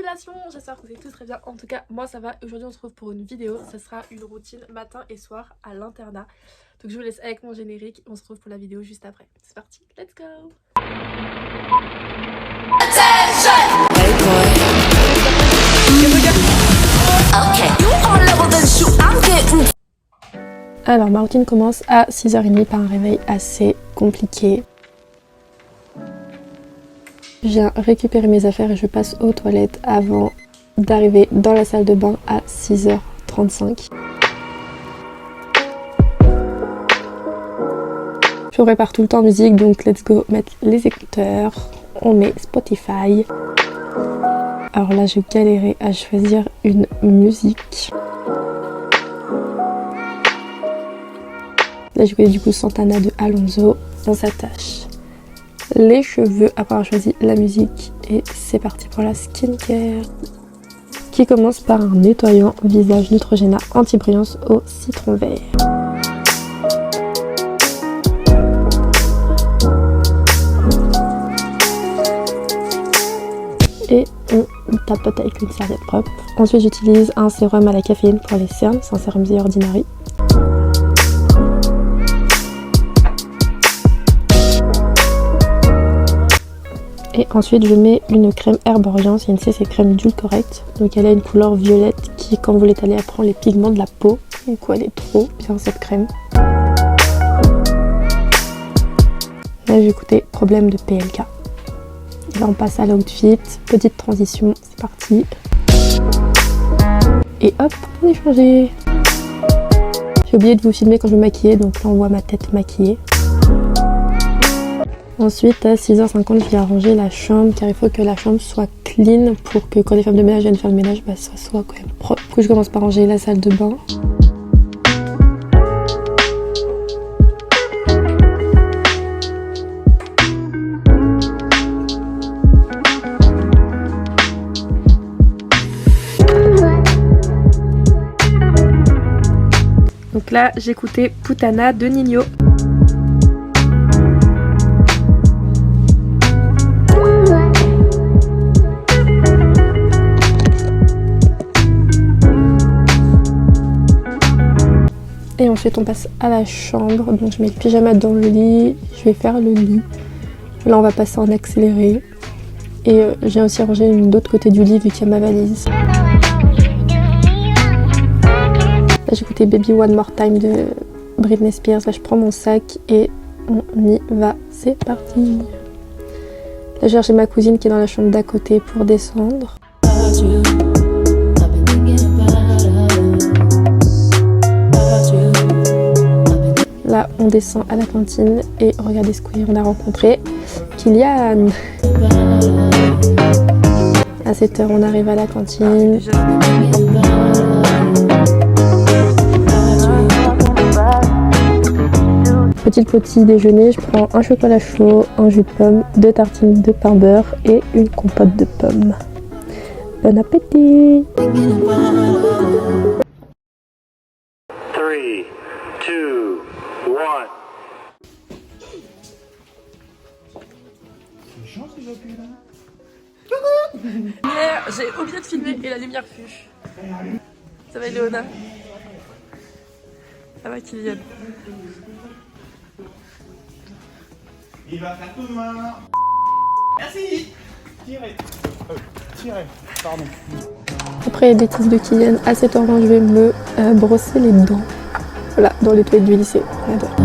récapitulation, j'espère que vous allez tous très bien. En tout cas, moi ça va. Aujourd'hui, on se retrouve pour une vidéo. Ça sera une routine matin et soir à l'internat. Donc je vous laisse avec mon générique. On se retrouve pour la vidéo juste après. C'est parti, let's go. Alors ma routine commence à 6h30 par un réveil assez compliqué. Je viens récupérer mes affaires et je passe aux toilettes avant d'arriver dans la salle de bain à 6h35. Je prépare tout le temps en musique, donc let's go mettre les écouteurs. On met Spotify. Alors là, je galérais à choisir une musique. Là, j'écoutais du coup Santana de Alonso. On s'attache les cheveux après avoir choisi la musique et c'est parti pour la skincare qui commence par un nettoyant visage Neutrogena anti-brillance au citron vert. Et on tapote avec une serviette propre. Ensuite j'utilise un sérum à la caféine pour les cernes, c'est un sérum The Ordinary. Et ensuite je mets une crème Herborian, c'est une CC crème d'Ulcorrect. Donc elle a une couleur violette qui, quand vous l'étalez, elle prend les pigments de la peau. Du coup elle est trop bien cette crème. Là j'ai écouté Problème de PLK. Et là on passe à l'outfit, petite transition, c'est parti. Et hop, on est changé. J'ai oublié de vous filmer quand je me maquillais, donc là on voit ma tête maquillée. Ensuite à 6h50 je vais arranger la chambre car il faut que la chambre soit clean pour que quand les femmes de ménage viennent faire le ménage, ça soit quand même propre. Du coup je commence par ranger la salle de bain. Donc là j'écoutais Putana de Nino. Et ensuite on passe à la chambre, donc je mets le pyjama dans le lit, je vais faire le lit. Là on va passer en accéléré. Et j'ai aussi rangé l'autre côté du lit vu qu'il y a ma valise. Là j'ai écouté Baby One More Time de Britney Spears. Là je prends mon sac et on y va, c'est parti. Là j'ai cherché ma cousine qui est dans la chambre d'à côté pour descendre. Là, on descend à la cantine et regardez ce qu'on a rencontré. Kylian. À 7h, on arrive à la cantine. Petit déjeuner, je prends un chocolat chaud, un jus de pomme, 2 tartines de pain beurre et une compote de pommes. Bon appétit! 3, 2, 1. C'est chiant ces appuis là. Hier, j'ai oublié de filmer et la lumière fut. Ça va Léona? Ça va Kylian? Il va faire tout demain. Merci. Tirez. Tirez. Pardon. Après les bêtises de Kylian, à 7h20 je vais me brosser les dents. Voilà, dans les toilettes du lycée. On adore.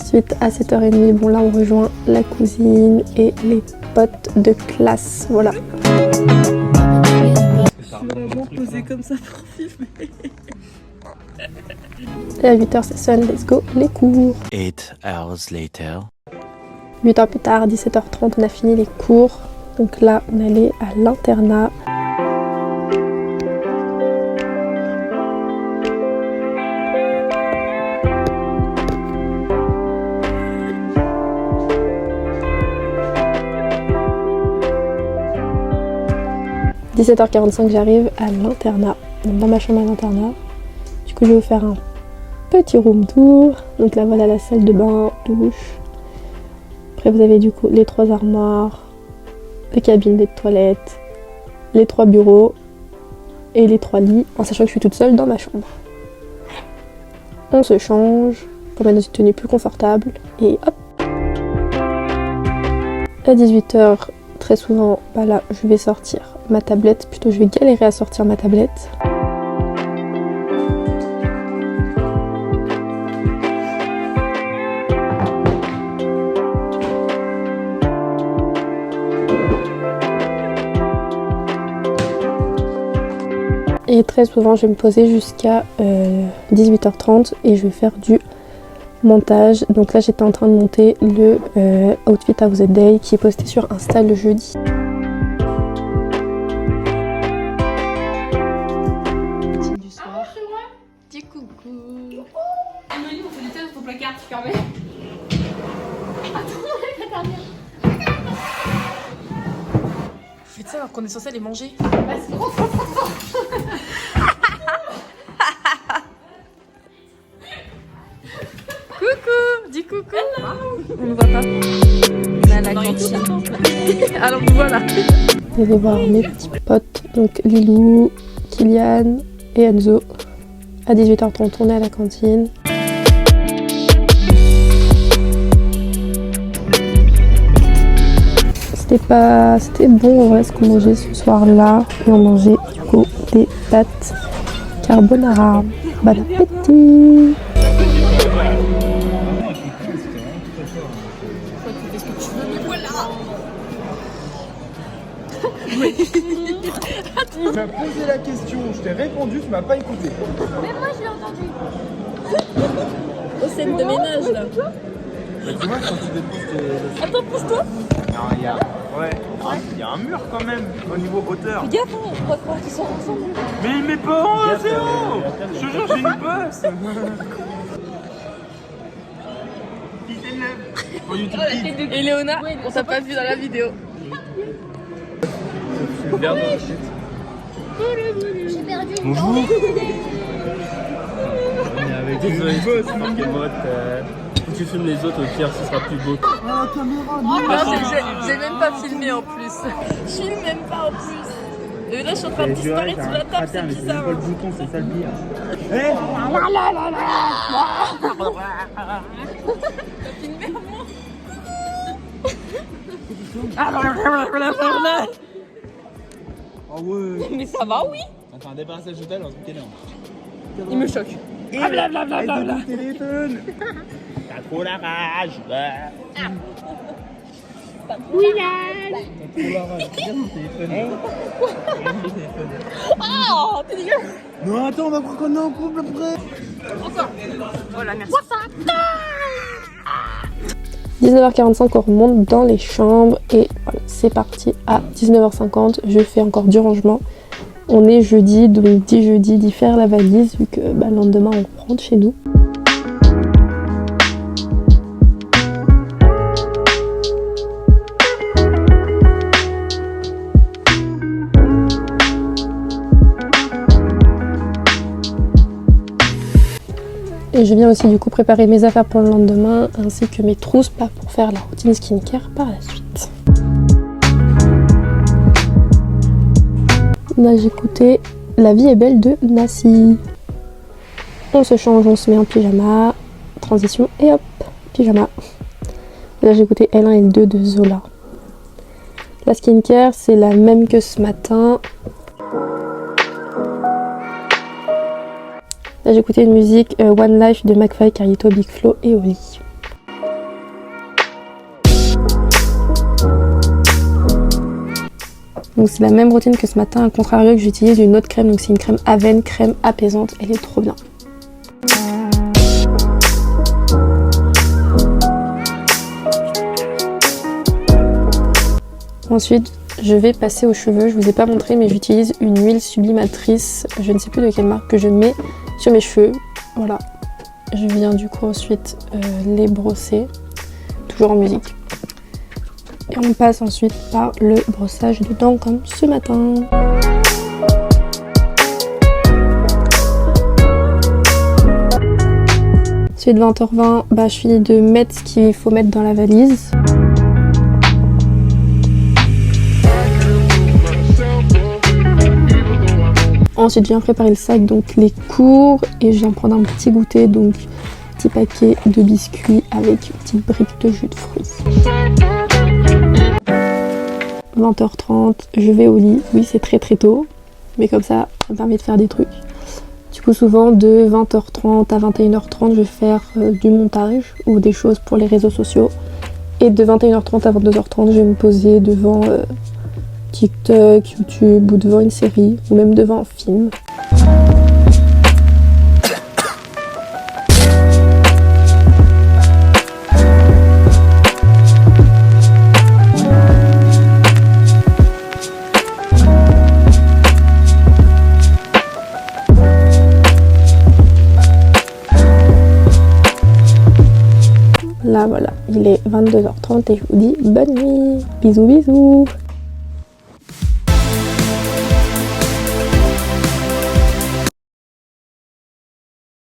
Ensuite à 7h30, bon là on rejoint la cousine et les potes de classe. Voilà. Je suis vraiment posée comme ça pour filmer. Et à 8h c'est sonne, let's go, les cours. 8 hours later. 8h plus tard, 17h30, on a fini les cours. Donc là, on allait à l'internat. « 17h45, j'arrive à l'internat, dans ma chambre à l'internat. Du coup, je vais vous faire un petit room tour. Donc là, voilà la salle de bain, douche. Après vous avez du coup les 3 armoires, les cabines des toilettes, les 3 bureaux et les 3 lits, en sachant que je suis toute seule dans ma chambre. On se change pour mettre dans une tenue plus confortable et hop. À 18h, très souvent, bah là, je vais sortir ma tablette, plutôt je vais galérer à sortir ma tablette. Et très souvent, je vais me poser jusqu'à 18h30 et je vais faire du montage. Donc là, j'étais en train de monter le outfit of the day qui est posté sur Insta le jeudi. Du soir. Dis coucou. Emily, on fait des tests au placard, tu permets. Attends, la dernière. Vous faites ça alors qu'on est censé les manger. Bah, c'est trop. Coucou, dis coucou. On ne voit pas. On est à la cantine. Alors nous voilà. Je vais voir mes petits potes, donc Lilou, Kylian et Enzo. À 18h30, on est à la cantine. C'était bon en vrai ce qu'on mangeait ce soir-là. Et on mangeait du coup des pâtes carbonara. Bon appétit! Tu m'as posé la question, je t'ai répondu, tu m'as pas écouté. Mais moi, je l'ai entendu. Au scène de ménage là. Bah, tu vois, quand tu déposes tes... Attends, pousse-toi. Non, il y a... Ouais, il y a un mur quand même, au niveau hauteur. Fais gaffe, hein, on va croire qu'ils sont ensemble. Mais mes parents, c'est haut. Je te jure, j'ai une bosse. Qui s'élève pour YouTube Kids. Et Léona, on t'a pas vu dans la vidéo. J'ai perdu. Bonjour. On est avec des boss, Si tu filmes les autres, au pire, ce sera plus beau. Ah, caméra, Non, j'ai même pas filmé en plus. Je filme même pas en plus. Et là, je suis en train de disparaître sous la table, c'est bizarre. pas le bouton, c'est ça le pire. Ah ouais. Mais ça va, oui. On fait un débarrassage total, on se bouquet là. Il me choque. Ah blablabla. Téléphone. T'as trop la rage. T'as trop la rage. Regarde mon téléphone. Regarde mon téléphone. Oh, t'es dégueu. Non, attends, on va croire qu'on est en couple après. Encore. Voilà, merci. 19h45, on remonte dans les chambres et voilà, c'est parti. À 19h50, je fais encore du rangement. On est jeudi, donc dit jeudi, dit faire la valise, vu que le lendemain on rentre chez nous. Et je viens aussi du coup préparer mes affaires pour le lendemain, ainsi que mes trousses pour faire la routine skincare par la suite. Là j'écoutais La vie est belle de Nassi. On se change, on se met en pyjama, transition et hop, pyjama. Là j'écoutais L1 et L2 de Zola. La skincare c'est la même que ce matin. Là j'ai écouté une musique One Life de McFly, Carlito, Big Flo et Oli. Donc c'est la même routine que ce matin, à contrario que j'utilise une autre crème, donc c'est une crème Aven, crème apaisante, elle est trop bien. Ensuite je vais passer aux cheveux, je vous ai pas montré mais j'utilise une huile sublimatrice, je ne sais plus de quelle marque, que je mets sur mes cheveux, voilà. Je viens du coup ensuite les brosser, toujours en musique. Et on passe ensuite par le brossage de dents comme ce matin. Ensuite 20h20, bah, je finis de mettre ce qu'il faut mettre dans la valise. Ensuite je viens préparer le sac, donc les cours, et je viens prendre un petit goûter, donc petit paquet de biscuits avec une petite brique de jus de fruits. 20h30, je vais au lit. Oui, c'est très tôt, mais comme ça me permet de faire des trucs. Du coup souvent de 20h30 à 21h30 je vais faire du montage ou des choses pour les réseaux sociaux, et de 21h30 à 22h30 je vais me poser devant TikTok, YouTube, ou devant une série, ou même devant un film. Là voilà, il est 22h30 et je vous dis bonne nuit. Bisous bisous.